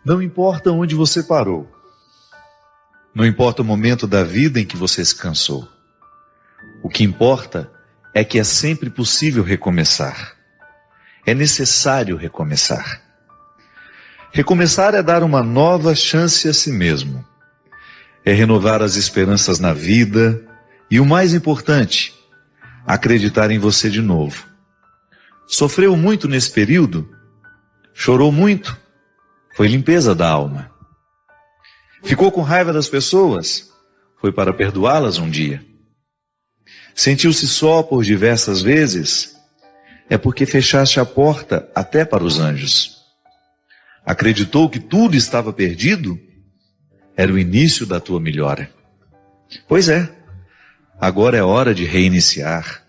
Não importa onde você parou. Não importa o momento da vida em que você se cansou. O que importa é que é sempre possível recomeçar. É necessário recomeçar. Recomeçar é dar uma nova chance a si mesmo. É renovar as esperanças na vida e, o mais importante, acreditar em você de novo. Sofreu muito nesse período? Chorou muito? Foi limpeza da alma. Ficou com raiva das pessoas? Foi para perdoá-las um dia. Sentiu-se só por diversas vezes? É porque fechaste a porta até para os anjos. Acreditou que tudo estava perdido? Era o início da tua melhora. Pois é, agora é hora de reiniciar,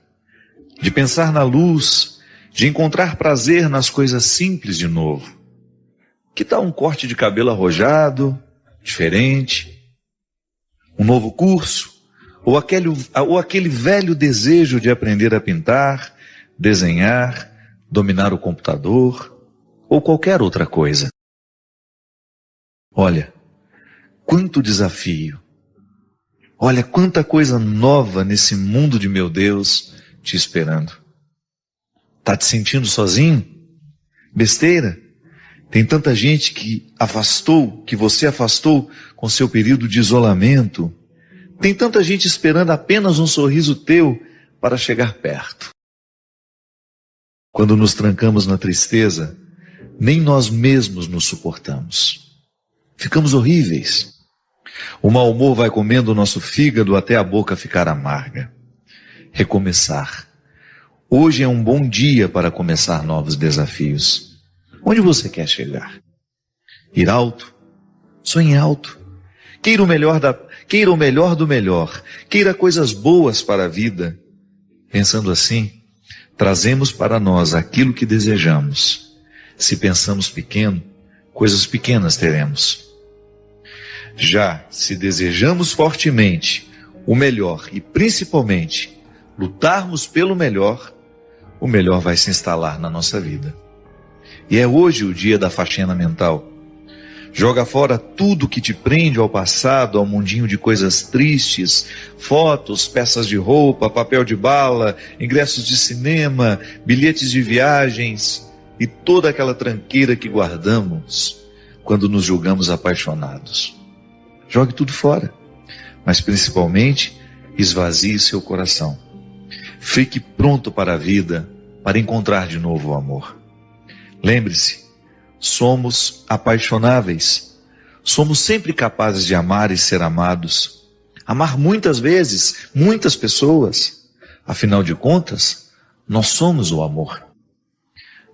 de pensar na luz, de encontrar prazer nas coisas simples de novo. Que tal um corte de cabelo arrojado, diferente? Um novo curso? Ou aquele velho desejo de aprender a pintar, desenhar, dominar o computador, ou qualquer outra coisa? Olha, quanto desafio! Olha quanta coisa nova nesse mundo de meu Deus te esperando. Tá te sentindo sozinho? Besteira? Tem tanta gente que você afastou com seu período de isolamento. Tem tanta gente esperando apenas um sorriso teu para chegar perto. Quando nos trancamos na tristeza, nem nós mesmos nos suportamos. Ficamos horríveis. O mau humor vai comendo o nosso fígado até a boca ficar amarga. Recomeçar. Hoje é um bom dia para começar novos desafios. Onde você quer chegar? Ir alto? Sonhe alto. Queira o melhor do melhor. Queira coisas boas para a vida. Pensando assim, trazemos para nós aquilo que desejamos. Se pensamos pequeno, coisas pequenas teremos. Já se desejamos fortemente o melhor e principalmente lutarmos pelo melhor, o melhor vai se instalar na nossa vida. E é hoje o dia da faxina mental. Joga fora tudo que te prende ao passado, ao mundinho de coisas tristes, fotos, peças de roupa, papel de bala, ingressos de cinema, bilhetes de viagens e toda aquela tranqueira que guardamos quando nos julgamos apaixonados. Jogue tudo fora, mas principalmente esvazie seu coração. Fique pronto para a vida, para encontrar de novo o amor. Lembre-se, somos apaixonáveis. Somos sempre capazes de amar e ser amados. Amar muitas vezes, muitas pessoas. Afinal de contas, nós somos o amor.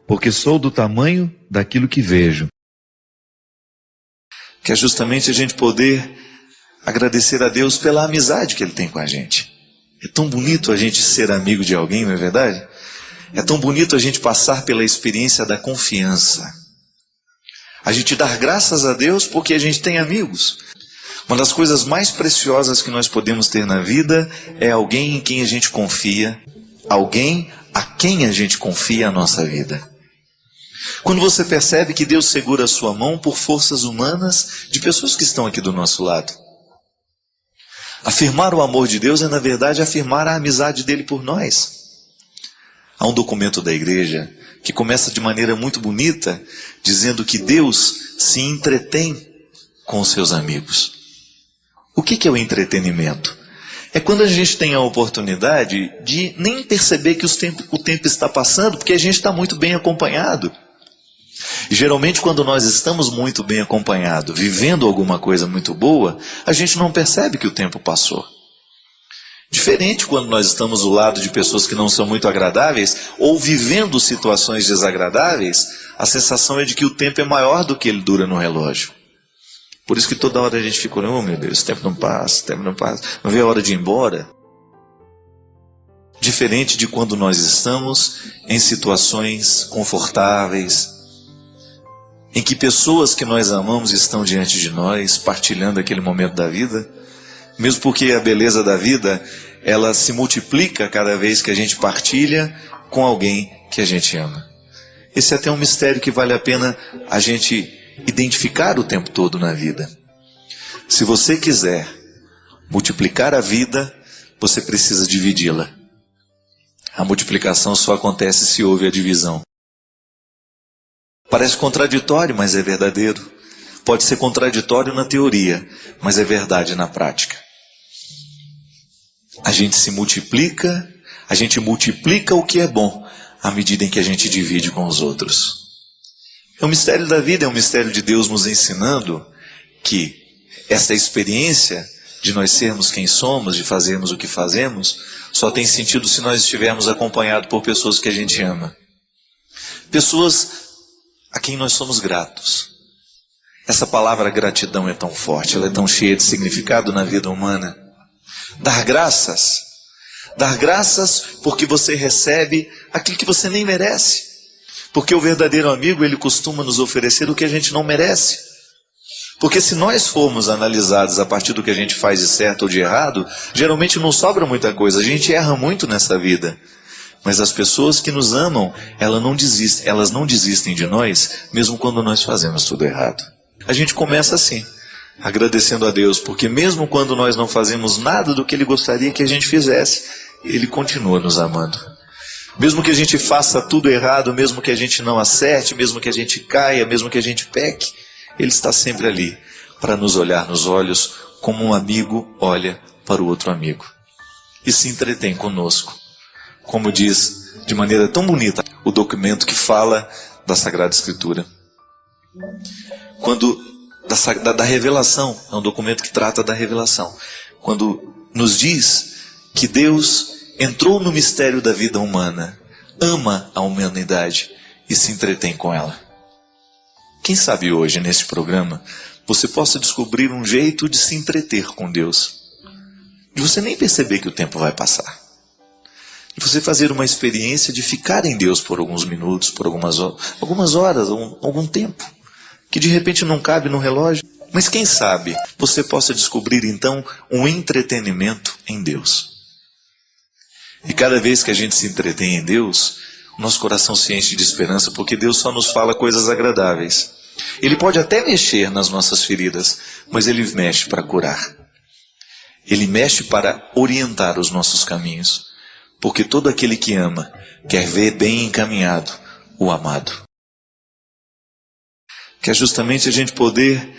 Porque sou do tamanho daquilo que vejo. Que é justamente a gente poder agradecer a Deus pela amizade que Ele tem com a gente. É tão bonito a gente ser amigo de alguém, não é verdade? É tão bonito a gente passar pela experiência da confiança. A gente dar graças a Deus porque a gente tem amigos. Uma das coisas mais preciosas que nós podemos ter na vida é alguém em quem a gente confia, alguém a quem a gente confia a nossa vida. Quando você percebe que Deus segura a sua mão por forças humanas de pessoas que estão aqui do nosso lado. Afirmar o amor de Deus é, na verdade, afirmar a amizade dele por nós. Há um documento da igreja que começa de maneira muito bonita, dizendo que Deus se entretém com os seus amigos. O que é o entretenimento? É quando a gente tem a oportunidade de nem perceber que o tempo está passando, porque a gente está muito bem acompanhado. E geralmente quando nós estamos muito bem acompanhados, vivendo alguma coisa muito boa, a gente não percebe que o tempo passou. Diferente quando nós estamos do lado de pessoas que não são muito agradáveis, ou vivendo situações desagradáveis, a sensação é de que o tempo é maior do que ele dura no relógio. Por isso que toda hora a gente fica olhando, oh meu Deus, o tempo não passa, não vê a hora de ir embora. Diferente de quando nós estamos em situações confortáveis, em que pessoas que nós amamos estão diante de nós, partilhando aquele momento da vida, mesmo porque a beleza da vida, ela se multiplica cada vez que a gente partilha com alguém que a gente ama. Esse é até um mistério que vale a pena a gente identificar o tempo todo na vida. Se você quiser multiplicar a vida, você precisa dividi-la. A multiplicação só acontece se houve a divisão. Parece contraditório, mas é verdadeiro. Pode ser contraditório na teoria, mas é verdade na prática. A gente multiplica o que é bom, à medida em que a gente divide com os outros. É um mistério da vida, é um mistério de Deus nos ensinando que essa experiência de nós sermos quem somos, de fazermos o que fazemos, só tem sentido se nós estivermos acompanhados por pessoas que a gente ama. Pessoas a quem nós somos gratos. Essa palavra gratidão é tão forte, ela é tão cheia de significado na vida humana. Dar graças porque você recebe aquilo que você nem merece. Porque o verdadeiro amigo, ele costuma nos oferecer o que a gente não merece. Porque se nós formos analisados a partir do que a gente faz de certo ou de errado, geralmente não sobra muita coisa, a gente erra muito nessa vida. Mas as pessoas que nos amam, elas não desistem de nós, mesmo quando nós fazemos tudo errado. A gente começa assim, agradecendo a Deus, porque mesmo quando nós não fazemos nada do que Ele gostaria que a gente fizesse, Ele continua nos amando. Mesmo que a gente faça tudo errado, mesmo que a gente não acerte, mesmo que a gente caia, mesmo que a gente peque, Ele está sempre ali para nos olhar nos olhos como um amigo olha para o outro amigo. E se entretém conosco. Como diz de maneira tão bonita o documento que fala da Sagrada Escritura. Da revelação, é um documento que trata da revelação. Quando nos diz que Deus entrou no mistério da vida humana, ama a humanidade e se entretém com ela. Quem sabe hoje, nesse programa, você possa descobrir um jeito de se entreter com Deus. De você nem perceber que o tempo vai passar. De você fazer uma experiência de ficar em Deus por alguns minutos, por algumas horas, algum tempo. Que de repente não cabe no relógio. Mas quem sabe você possa descobrir então um entretenimento em Deus. E cada vez que a gente se entretém em Deus, nosso coração se enche de esperança, porque Deus só nos fala coisas agradáveis. Ele pode até mexer nas nossas feridas, mas Ele mexe para curar. Ele mexe para orientar os nossos caminhos. Porque todo aquele que ama quer ver bem encaminhado o amado. Que é justamente a gente poder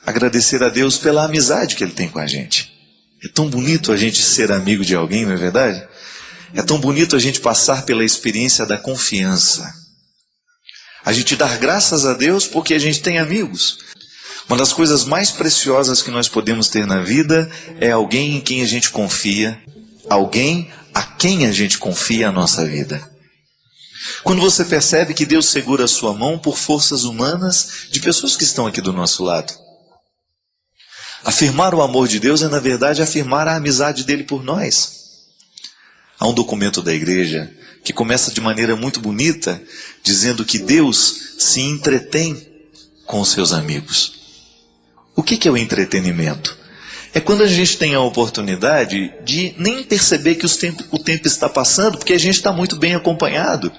agradecer a Deus pela amizade que Ele tem com a gente. É tão bonito a gente ser amigo de alguém, não é verdade? É tão bonito a gente passar pela experiência da confiança. A gente dar graças a Deus porque a gente tem amigos. Uma das coisas mais preciosas que nós podemos ter na vida é alguém em quem a gente confia, alguém a quem a gente confia a nossa vida. Quando você percebe que Deus segura a sua mão por forças humanas de pessoas que estão aqui do nosso lado. Afirmar o amor de Deus é, na verdade, afirmar a amizade dele por nós. Há um documento da igreja que começa de maneira muito bonita, dizendo que Deus se entretém com os seus amigos. O que é o entretenimento? É quando a gente tem a oportunidade de nem perceber que o tempo está passando, porque a gente está muito bem acompanhado.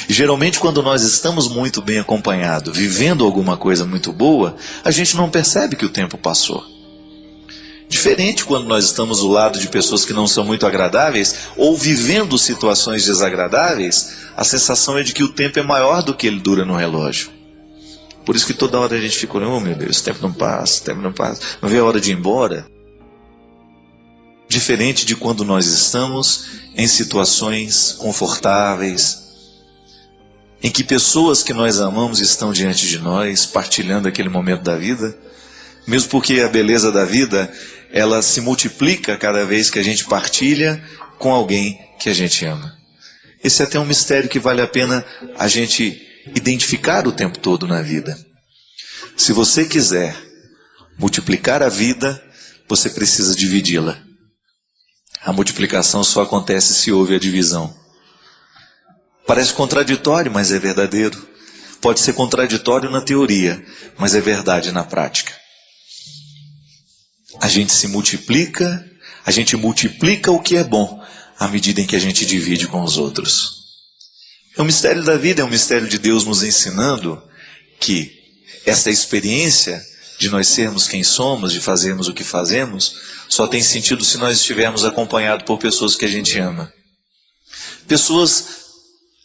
E geralmente quando nós estamos muito bem acompanhados, vivendo alguma coisa muito boa, a gente não percebe que o tempo passou. Diferente quando nós estamos do lado de pessoas que não são muito agradáveis, ou vivendo situações desagradáveis, a sensação é de que o tempo é maior do que ele dura no relógio. Por isso que toda hora a gente fica olhando, oh meu Deus, o tempo não passa, não vê a hora de ir embora. Diferente de quando nós estamos em situações confortáveis, em que pessoas que nós amamos estão diante de nós, partilhando aquele momento da vida, mesmo porque a beleza da vida, ela se multiplica cada vez que a gente partilha com alguém que a gente ama. Esse é até um mistério que vale a pena a gente identificar o tempo todo na vida. Se você quiser multiplicar a vida, você precisa dividi-la. A multiplicação só acontece se houve a divisão. Parece contraditório, mas é verdadeiro. Pode ser contraditório na teoria, mas é verdade na prática. A gente multiplica o que é bom, à medida em que a gente divide com os outros. É um mistério da vida, é um mistério de Deus nos ensinando que essa experiência de nós sermos quem somos, de fazermos o que fazemos, só tem sentido se nós estivermos acompanhados por pessoas que a gente ama. Pessoas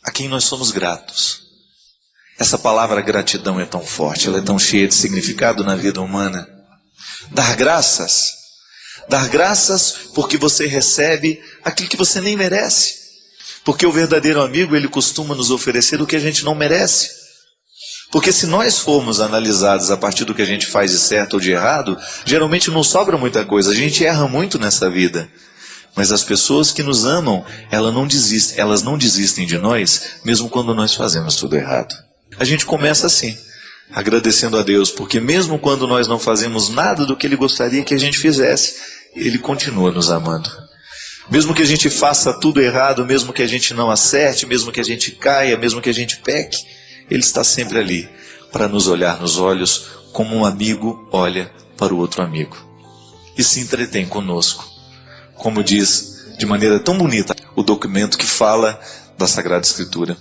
a quem nós somos gratos. Essa palavra gratidão é tão forte, ela é tão cheia de significado na vida humana. Dar graças porque você recebe aquilo que você nem merece. Porque o verdadeiro amigo, ele costuma nos oferecer o que a gente não merece. Porque se nós formos analisados a partir do que a gente faz de certo ou de errado, geralmente não sobra muita coisa, a gente erra muito nessa vida. Mas as pessoas que nos amam, elas não desistem de nós, mesmo quando nós fazemos tudo errado. A gente começa assim, agradecendo a Deus, porque mesmo quando nós não fazemos nada do que Ele gostaria que a gente fizesse, Ele continua nos amando. Mesmo que a gente faça tudo errado, mesmo que a gente não acerte, mesmo que a gente caia, mesmo que a gente peque, Ele está sempre ali para nos olhar nos olhos como um amigo olha para o outro amigo. E se entretém conosco. Como diz de maneira tão bonita o documento que fala da Sagrada Escritura.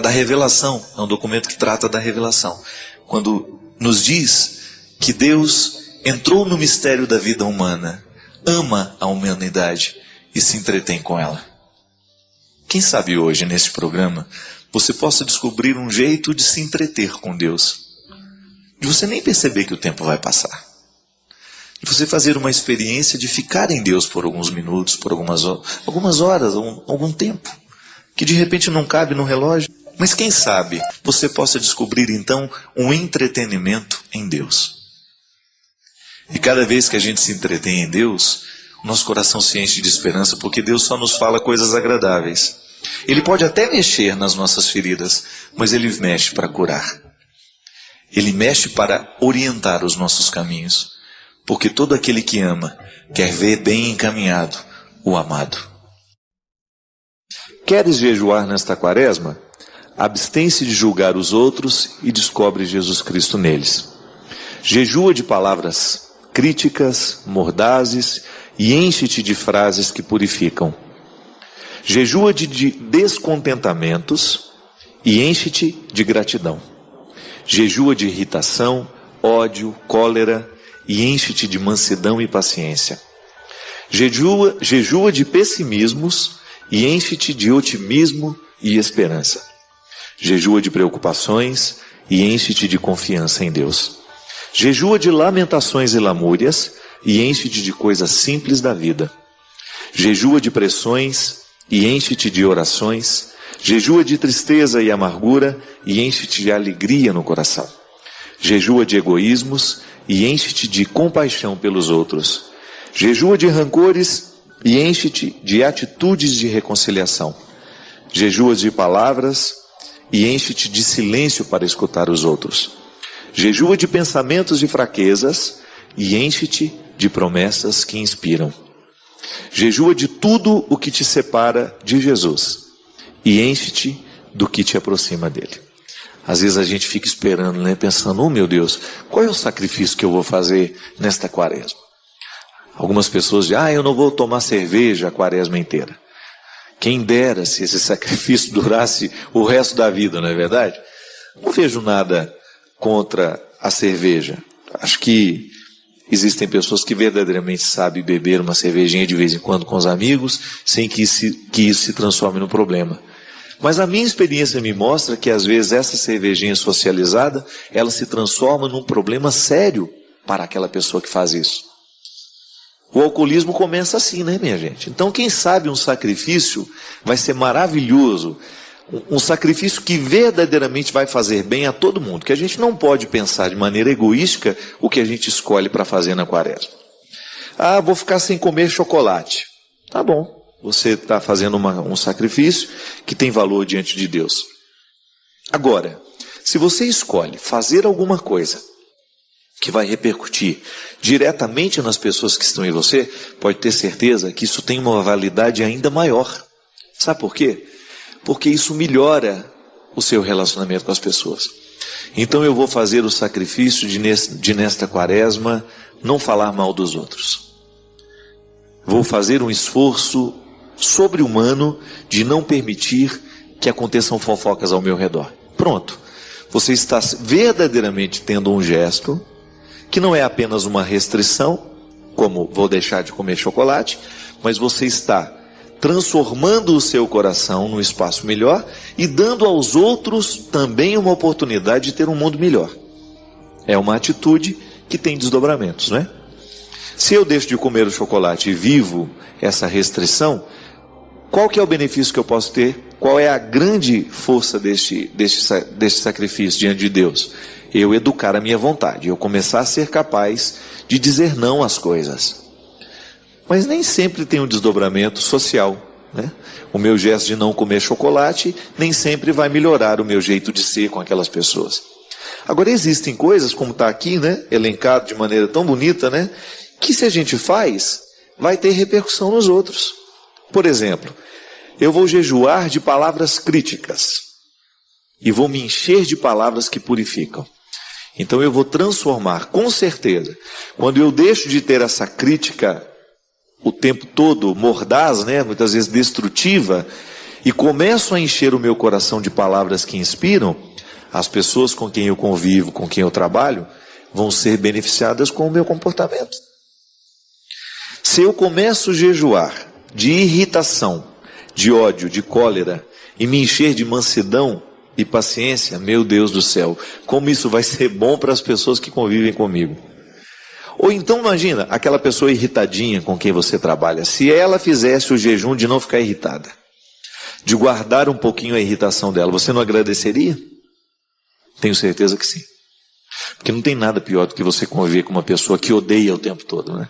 Da revelação, é um documento que trata da revelação. Quando nos diz que Deus entrou no mistério da vida humana, ama a humanidade e se entretém com ela. Quem sabe hoje, neste programa, você possa descobrir um jeito de se entreter com Deus. De você nem perceber que o tempo vai passar. De você fazer uma experiência de ficar em Deus por alguns minutos, por algumas horas, algum tempo. Que de repente não cabe no relógio. Mas quem sabe você possa descobrir então um entretenimento em Deus. E cada vez que a gente se entretém em Deus, nosso coração se enche de esperança, porque Deus só nos fala coisas agradáveis. Ele pode até mexer nas nossas feridas, mas Ele mexe para curar. Ele mexe para orientar os nossos caminhos. Porque todo aquele que ama quer ver bem encaminhado o amado. Queres jejuar nesta quaresma? Abstém-se de julgar os outros e descobre Jesus Cristo neles. Jejua de palavras críticas, mordazes e enche-te de frases que purificam. Jejua de descontentamentos e enche-te de gratidão. Jejua de irritação, ódio, cólera e enche-te de mansidão e paciência. Jejua de pessimismos e enche-te de otimismo e esperança. Jejua de preocupações e enche-te de confiança em Deus. Jejua de lamentações e lamúrias e enche-te de coisas simples da vida. Jejua de pressões e enche-te de orações. Jejua de tristeza e amargura e enche-te de alegria no coração. Jejua de egoísmos e enche-te de compaixão pelos outros. Jejua de rancores e enche-te de atitudes de reconciliação. Jejua de palavras e enche-te de silêncio para escutar os outros. Jejua de pensamentos e fraquezas e enche-te de promessas que inspiram. Jejua de tudo o que te separa de Jesus e enche-te do que te aproxima dele. Às vezes a gente fica esperando, né, pensando, oh meu Deus, qual é o sacrifício que eu vou fazer nesta quaresma? Algumas pessoas dizem, eu não vou tomar cerveja a quaresma inteira. Quem dera se esse sacrifício durasse o resto da vida, não é verdade? Não vejo nada contra a cerveja. Acho que existem pessoas que verdadeiramente sabem beber uma cervejinha de vez em quando com os amigos, sem que isso se transforme num problema. Mas a minha experiência me mostra que às vezes essa cervejinha socializada, ela se transforma num problema sério para aquela pessoa que faz isso. O alcoolismo começa assim, né, minha gente? Então quem sabe um sacrifício vai ser maravilhoso, um sacrifício que verdadeiramente vai fazer bem a todo mundo, que a gente não pode pensar de maneira egoística o que a gente escolhe para fazer na quaresma. Vou ficar sem comer chocolate. Tá bom, você está fazendo um sacrifício que tem valor diante de Deus. Agora, se você escolhe fazer alguma coisa que vai repercutir diretamente nas pessoas que estão em você, pode ter certeza que isso tem uma validade ainda maior. Sabe por quê? Porque isso melhora o seu relacionamento com as pessoas. Então eu vou fazer o sacrifício de nesta quaresma não falar mal dos outros. Vou fazer um esforço sobre-humano de não permitir que aconteçam fofocas ao meu redor. Pronto. Você está verdadeiramente tendo um gesto que não é apenas uma restrição, como vou deixar de comer chocolate, mas você está transformando o seu coração num espaço melhor e dando aos outros também uma oportunidade de ter um mundo melhor. É uma atitude que tem desdobramentos, não é? Se eu deixo de comer o chocolate e vivo essa restrição, qual que é o benefício que eu posso ter? Qual é a grande força deste sacrifício diante de Deus? Eu educar a minha vontade, eu começar a ser capaz de dizer não às coisas. Mas nem sempre tem um desdobramento social, né? O meu gesto de não comer chocolate nem sempre vai melhorar o meu jeito de ser com aquelas pessoas. Agora existem coisas, como está aqui, né, elencado de maneira tão bonita, né, que se a gente faz, vai ter repercussão nos outros. Por exemplo, eu vou jejuar de palavras críticas e vou me encher de palavras que purificam. Então eu vou transformar, com certeza, quando eu deixo de ter essa crítica o tempo todo mordaz, né, muitas vezes destrutiva, e começo a encher o meu coração de palavras que inspiram, as pessoas com quem eu convivo, com quem eu trabalho, vão ser beneficiadas com o meu comportamento. Se eu começo a jejuar de irritação, de ódio, de cólera, e me encher de mansidão e paciência, meu Deus do céu, como isso vai ser bom para as pessoas que convivem comigo. Ou então imagina, aquela pessoa irritadinha com quem você trabalha, se ela fizesse o jejum de não ficar irritada, de guardar um pouquinho a irritação dela, você não agradeceria? Tenho certeza que sim. Porque não tem nada pior do que você conviver com uma pessoa que odeia o tempo todo, né?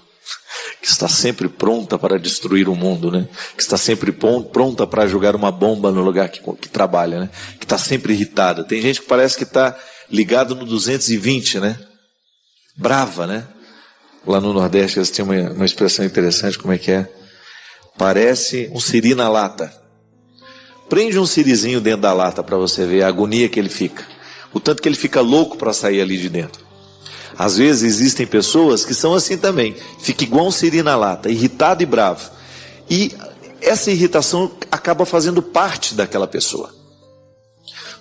Que está sempre pronta para destruir o mundo, né? Que está sempre pronta para jogar uma bomba no lugar que trabalha, né? Que está sempre irritada. Tem gente que parece que está ligado no 220, né? Brava, né? Lá no Nordeste eles têm uma expressão interessante, como é que é? Parece um siri na lata. Prende um sirizinho dentro da lata para você ver a agonia que ele fica. O tanto que ele fica louco para sair ali de dentro. Às vezes existem pessoas que são assim também. Fica igual um siri na lata, irritado e bravo. E essa irritação acaba fazendo parte daquela pessoa.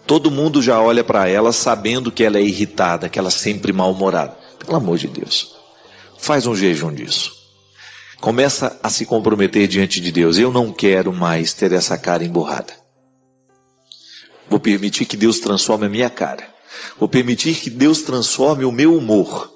Todo mundo já olha para ela sabendo que ela é irritada, que ela é sempre mal-humorada. Pelo amor de Deus. Faz um jejum disso. Começa a se comprometer diante de Deus. Eu não quero mais ter essa cara emburrada. Vou permitir que Deus transforme a minha cara. Vou permitir que Deus transforme o meu humor.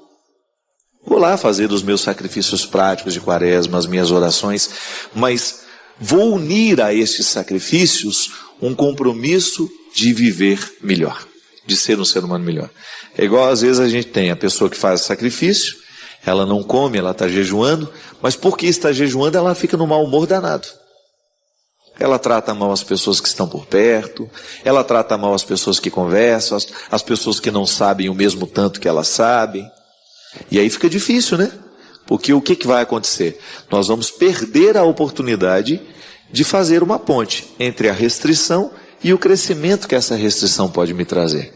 Vou lá fazer os meus sacrifícios práticos de quaresma, as minhas orações, mas vou unir a estes sacrifícios um compromisso de viver melhor, de ser um ser humano melhor. É igual às vezes a gente tem a pessoa que faz sacrifício, ela não come, ela está jejuando, mas porque está jejuando ela fica no mau humor danado. Ela trata mal as pessoas que estão por perto, ela trata mal as pessoas que conversam, as pessoas que não sabem o mesmo tanto que elas sabem. E aí fica difícil, né? Porque o que vai acontecer? Nós vamos perder a oportunidade de fazer uma ponte entre a restrição e o crescimento que essa restrição pode me trazer.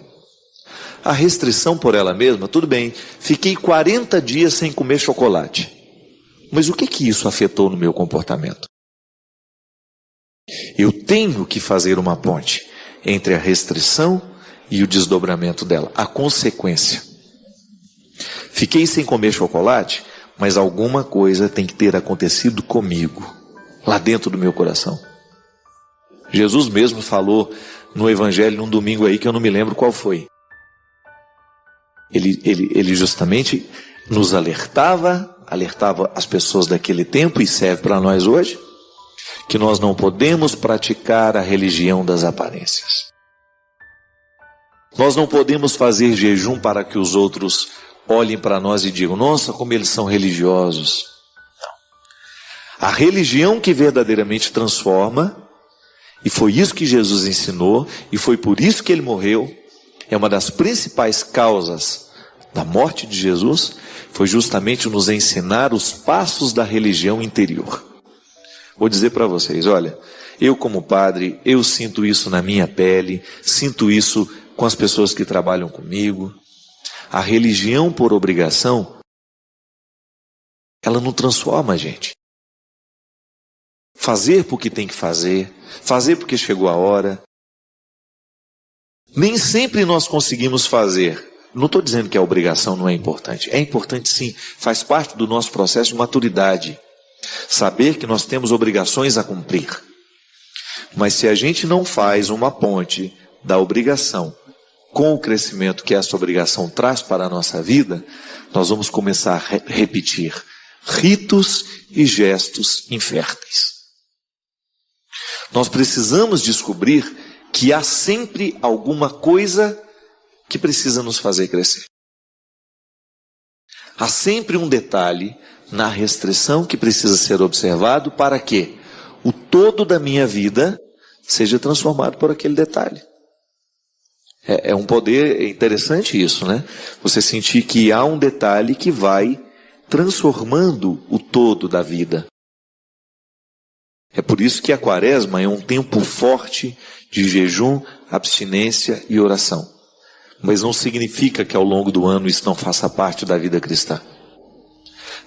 A restrição por ela mesma, tudo bem, fiquei 40 dias sem comer chocolate. Mas o que isso afetou no meu comportamento? Eu tenho que fazer uma ponte entre a restrição e o desdobramento dela, a consequência. Fiquei sem comer chocolate, mas alguma coisa tem que ter acontecido comigo, lá dentro do meu coração. Jesus mesmo falou no Evangelho num domingo aí que eu não me lembro qual foi. Ele justamente nos alertava as pessoas daquele tempo e serve para nós hoje, que nós não podemos praticar a religião das aparências. Nós não podemos fazer jejum para que os outros olhem para nós e digam, nossa, como eles são religiosos. Não. A religião que verdadeiramente transforma, e foi isso que Jesus ensinou, e foi por isso que ele morreu, é uma das principais causas da morte de Jesus, foi justamente nos ensinar os passos da religião interior. Vou dizer para vocês, olha, eu como padre, eu sinto isso na minha pele, sinto isso com as pessoas que trabalham comigo. A religião por obrigação, ela não transforma a gente. Fazer porque tem que fazer porque chegou a hora. Nem sempre nós conseguimos fazer. Não estou dizendo que a obrigação não é importante. É importante sim, faz parte do nosso processo de maturidade. Saber que nós temos obrigações a cumprir. Mas se a gente não faz uma ponte da obrigação com o crescimento que essa obrigação traz para a nossa vida, nós vamos começar a repetir ritos e gestos inférteis. Nós precisamos descobrir que há sempre alguma coisa que precisa nos fazer crescer. Há sempre um detalhe na restrição que precisa ser observado para que o todo da minha vida seja transformado por aquele detalhe. É um poder interessante isso, né? Você sentir que há um detalhe que vai transformando o todo da vida. É por isso que a quaresma é um tempo forte de jejum, abstinência e oração. Mas não significa que ao longo do ano isso não faça parte da vida cristã.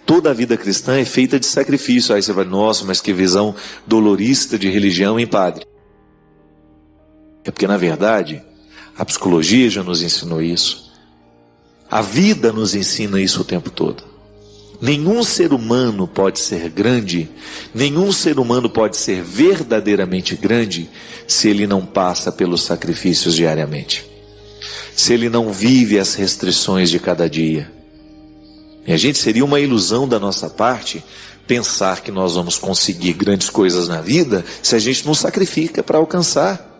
Toda a vida cristã é feita de sacrifício. Aí você vai, nossa, mas que visão dolorista de religião, hein, padre? É porque, na verdade, a psicologia já nos ensinou isso. A vida nos ensina isso o tempo todo. Nenhum ser humano pode ser grande, nenhum ser humano pode ser verdadeiramente grande se ele não passa pelos sacrifícios diariamente. Se ele não vive as restrições de cada dia. E a gente seria uma ilusão da nossa parte pensar que nós vamos conseguir grandes coisas na vida se a gente não sacrifica para alcançar.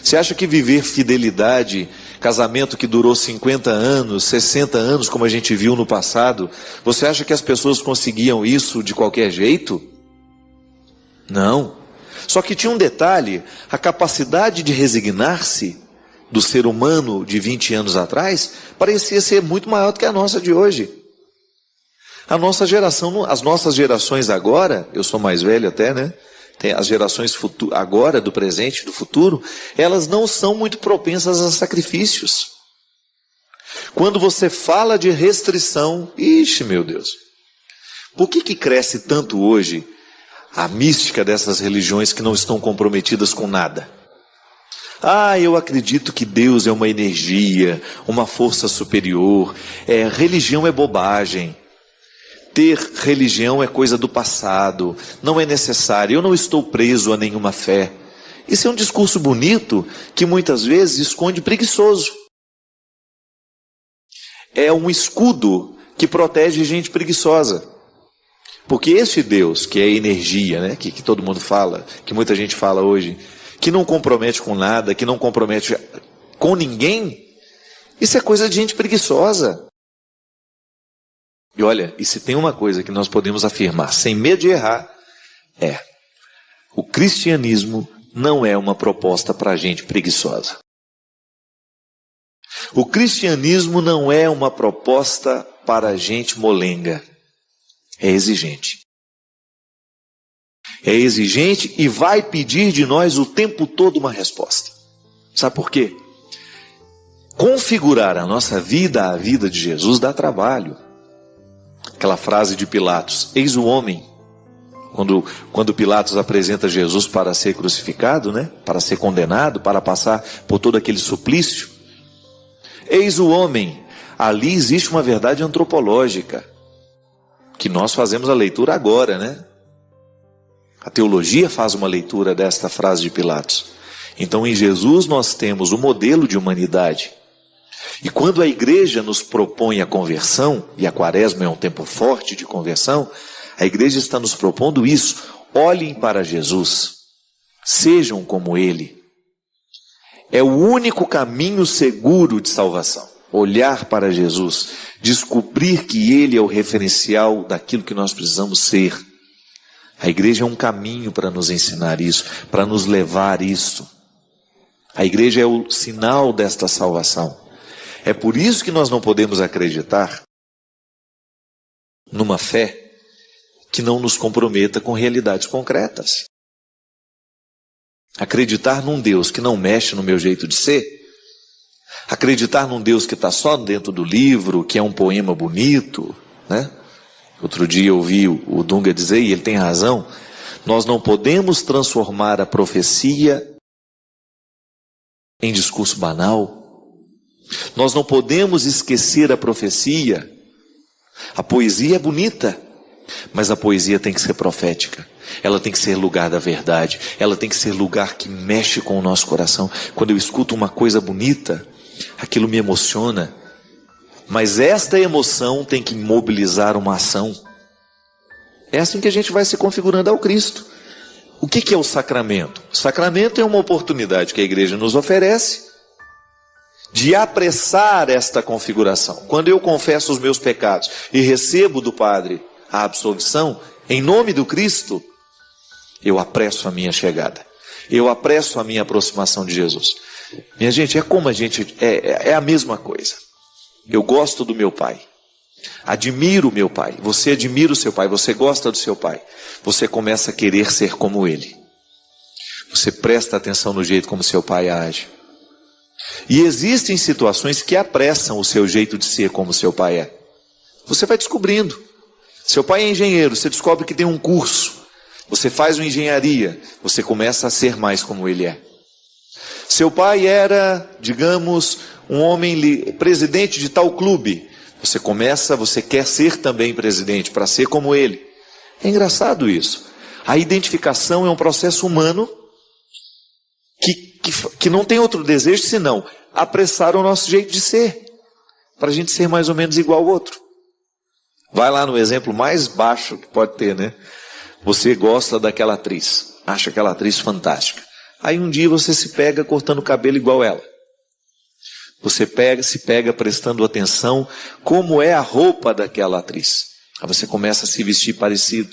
Você acha que viver fidelidade, casamento que durou 50 anos, 60 anos, como a gente viu no passado, você acha que as pessoas conseguiam isso de qualquer jeito? Não. Só que tinha um detalhe, a capacidade de resignar-se do ser humano de 20 anos atrás, parecia ser muito maior do que a nossa de hoje. A nossa geração, as nossas gerações agora, eu sou mais velho até, né? Tem as gerações agora, do presente e do futuro, elas não são muito propensas a sacrifícios. Quando você fala de restrição, ixi, meu Deus. Por que cresce tanto hoje a mística dessas religiões que não estão comprometidas com nada? Ah, eu acredito que Deus é uma energia, uma força superior. Religião é bobagem. Ter religião é coisa do passado. Não é necessário. Eu não estou preso a nenhuma fé. Isso é um discurso bonito que muitas vezes esconde preguiçoso. É um escudo que protege gente preguiçosa. Porque esse Deus, que é energia, né, que todo mundo fala, que muita gente fala hoje, que não compromete com nada, que não compromete com ninguém, isso é coisa de gente preguiçosa. E olha, e se tem uma coisa que nós podemos afirmar, sem medo de errar, o cristianismo não é uma proposta para gente preguiçosa. O cristianismo não é uma proposta para gente molenga. É exigente. É exigente e vai pedir de nós o tempo todo uma resposta. Sabe por quê? Configurar a nossa vida à vida de Jesus dá trabalho. Aquela frase de Pilatos, eis o homem. Quando Pilatos apresenta Jesus para ser crucificado, né? Para ser condenado, para passar por todo aquele suplício. Eis o homem. Ali existe uma verdade antropológica, que nós fazemos a leitura agora, né? A teologia faz uma leitura desta frase de Pilatos. Então em Jesus nós temos o modelo de humanidade. E quando a igreja nos propõe a conversão, e a quaresma é um tempo forte de conversão, a igreja está nos propondo isso. Olhem para Jesus, sejam como Ele. É o único caminho seguro de salvação. Olhar para Jesus, descobrir que Ele é o referencial daquilo que nós precisamos ser. A igreja é um caminho para nos ensinar isso, para nos levar isso. A igreja é o sinal desta salvação. É por isso que nós não podemos acreditar numa fé que não nos comprometa com realidades concretas. Acreditar num Deus que não mexe no meu jeito de ser, acreditar num Deus que está só dentro do livro, que é um poema bonito, né? Outro dia eu ouvi o Dunga dizer, e ele tem razão, nós não podemos transformar a profecia em discurso banal. Nós não podemos esquecer a profecia. A poesia é bonita, mas a poesia tem que ser profética. Ela tem que ser lugar da verdade. Ela tem que ser lugar que mexe com o nosso coração. Quando eu escuto uma coisa bonita, aquilo me emociona. Mas esta emoção tem que mobilizar uma ação. É assim que a gente vai se configurando ao Cristo. O que é o sacramento? O sacramento é uma oportunidade que a igreja nos oferece de apressar esta configuração. Quando eu confesso os meus pecados e recebo do Padre a absolvição, em nome do Cristo, eu apresso a minha chegada. Eu apresso a minha aproximação de Jesus. Minha gente, é a mesma coisa. Eu gosto do meu pai. Admiro o meu pai. Você admira o seu pai. Você gosta do seu pai. Você começa a querer ser como ele. Você presta atenção no jeito como seu pai age. E existem situações que apressam o seu jeito de ser como seu pai é. Você vai descobrindo. Seu pai é engenheiro. Você descobre que tem um curso. Você faz uma engenharia. Você começa a ser mais como ele é. Seu pai era, digamos, um homem presidente de tal clube. Você quer ser também presidente, para ser como ele. É engraçado isso. A identificação é um processo humano que não tem outro desejo senão apressar o nosso jeito de ser, para a gente ser mais ou menos igual ao outro. Vai lá no exemplo mais baixo que pode ter, né? Você gosta daquela atriz, acha aquela atriz fantástica. Aí um dia você se pega cortando o cabelo igual ela. Você se pega prestando atenção como é a roupa daquela atriz. Aí você começa a se vestir parecido.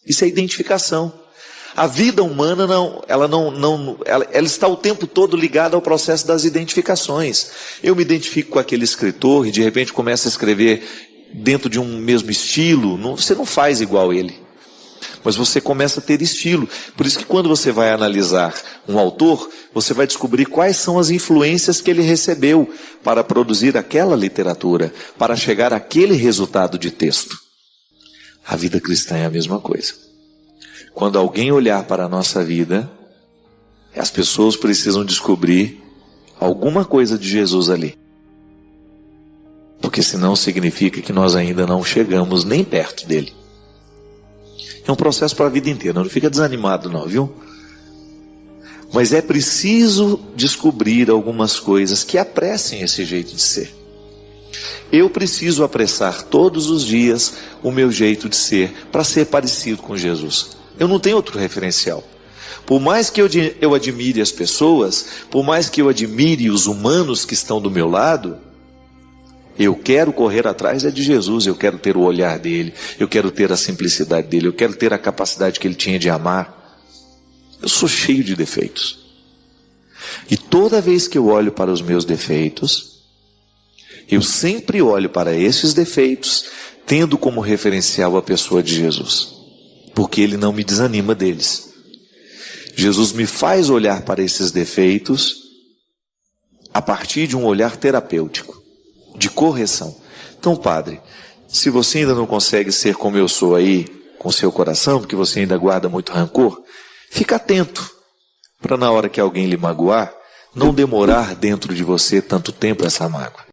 Isso é identificação. A vida humana ela está o tempo todo ligada ao processo das identificações. Eu me identifico com aquele escritor e de repente começo a escrever dentro de um mesmo estilo. Você não faz igual ele. Mas você começa a ter estilo. Por isso que quando você vai analisar um autor, você vai descobrir quais são as influências que ele recebeu para produzir aquela literatura, para chegar àquele resultado de texto. A vida cristã é a mesma coisa. Quando alguém olhar para a nossa vida, as pessoas precisam descobrir alguma coisa de Jesus ali. Porque senão significa que nós ainda não chegamos nem perto dele. É um processo para a vida inteira, não fica desanimado não, viu? Mas é preciso descobrir algumas coisas que apressem esse jeito de ser. Eu preciso apressar todos os dias o meu jeito de ser, para ser parecido com Jesus. Eu não tenho outro referencial. Por mais que eu admire as pessoas, por mais que eu admire os humanos que estão do meu lado, eu quero correr atrás de Jesus, eu quero ter o olhar dele, eu quero ter a simplicidade dele, eu quero ter a capacidade que ele tinha de amar. Eu sou cheio de defeitos. E toda vez que eu olho para os meus defeitos, eu sempre olho para esses defeitos, tendo como referencial a pessoa de Jesus. Porque ele não me desanima deles. Jesus me faz olhar para esses defeitos a partir de um olhar terapêutico, de correção. Então, padre, se você ainda não consegue ser como eu sou aí, com seu coração, porque você ainda guarda muito rancor, fica atento, para na hora que alguém lhe magoar, não demorar dentro de você tanto tempo essa mágoa.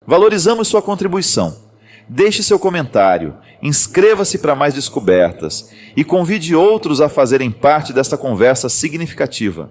Valorizamos sua contribuição. Deixe seu comentário, inscreva-se para mais descobertas e convide outros a fazerem parte desta conversa significativa.